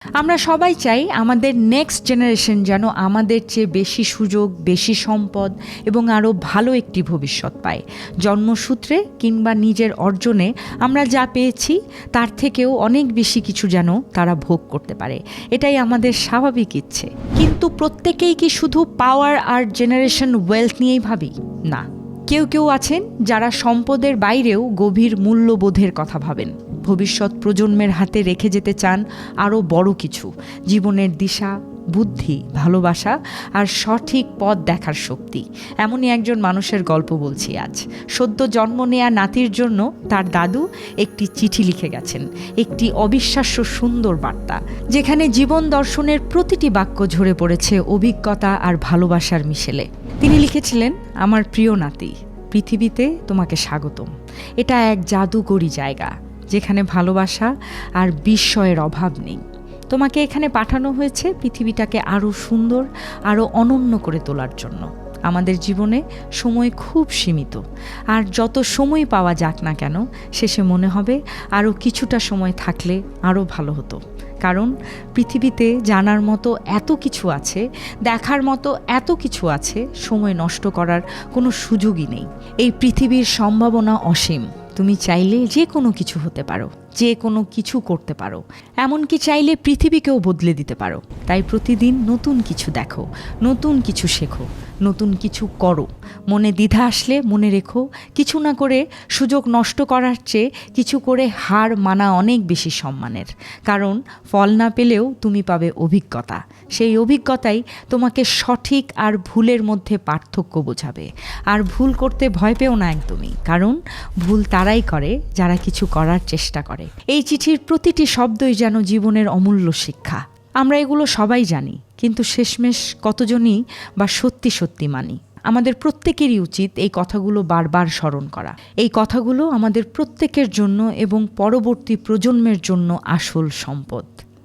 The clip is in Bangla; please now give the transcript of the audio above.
আমরা সবাই চাই আমাদের নেক্সট জেনারেশন যেন আমাদের চেয়ে বেশি সুযোগ, বেশি সম্পদ এবং আরও ভালো একটি ভবিষ্যৎ পায়। জন্মসূত্রে কিংবা নিজের অর্জনে আমরা যা পেয়েছি তার থেকেও অনেক বেশি কিছু যেন তারা ভোগ করতে পারে। এটাই আমাদের স্বাভাবিক ইচ্ছে। কিন্তু প্রত্যেকেই কি শুধু পাওয়ার আর জেনারেশন ওয়েলথ নিয়েই ভাবি? না, কেউ কেউ আছেন যারা সম্পদের বাইরেও গভীর মূল্যবোধের কথা ভাবেন। ভবিষ্যৎ প্রজন্মের হাতে রেখে যেতে চান আরও বড় কিছু, জীবনের দিশা, বুদ্ধি, ভালোবাসা আর সঠিক পথ দেখার শক্তি। এমনই একজন মানুষের গল্প বলছি আজ। সদ্য জন্ম নেয়া নাতির জন্য তার দাদু একটি চিঠি লিখে গেছেন, একটি অবিশ্বাস্য সুন্দর বার্তা, যেখানে জীবন দর্শনের প্রতিটি বাক্য ঝরে পড়েছে অভিজ্ঞতা আর ভালোবাসার মিশেলে। তিনি লিখেছিলেন, আমার প্রিয় নাতি, পৃথিবীতে তোমাকে স্বাগতম। এটা এক জাদুকরী জায়গা, যেখানে ভালোবাসা আর বিস্ময়ের অভাব নেই। তোমাকে এখানে পাঠানো হয়েছে পৃথিবীটাকে আরও সুন্দর, আরও অনন্য করে তোলার জন্য। আমাদের জীবনে সময় খুব সীমিত, আর যত সময় পাওয়া যাক না কেন, শেষে মনে হবে আরও কিছুটা সময় থাকলে আরও ভালো হতো। কারণ পৃথিবীতে জানার মতো এত কিছু আছে, দেখার মতো এত কিছু আছে, সময় নষ্ট করার কোনো সুযোগই নেই। এই পৃথিবীর সম্ভাবনা অসীম। তুমি চাইলে যে কোনো কিছু হতে পারো, যে কোনো কিছু করতে পারো, এমনকি চাইলে পৃথিবীকেও বদলে দিতে পারো। তাই প্রতিদিন নতুন কিছু দেখো, নতুন কিছু শেখো, নতুন কিছু করো। মনে দ্বিধা আসলে মনে রেখো, কিছু না করে সুযোগ নষ্ট করার চেয়ে কিছু করে হার মানা অনেক বেশি সম্মানের। কারণ ফল না পেলেও তুমি পাবে অভিজ্ঞতা। সেই অভিজ্ঞতাই তোমাকে সঠিক আর ভুলের মধ্যে পার্থক্য বোঝাবে। আর ভুল করতে ভয় পেও না একদমই, কারণ ভুল তারাই করে যারা কিছু করার চেষ্টা করে। এই চিঠির প্রতিটি শব্দই যেন জীবনের অমূল্য শিক্ষা। আমরা এগুলো সবাই জানি, কিন্তু শেষমেশ কতজনই বা সত্যি সত্যি মানি? আমাদের প্রত্যেকেরই উচিত এই কথাগুলো বারবার স্মরণ করা। এই কথাগুলো আমাদের প্রত্যেকের জন্য এবং পরবর্তী প্রজন্মের জন্য আসল সম্পদ।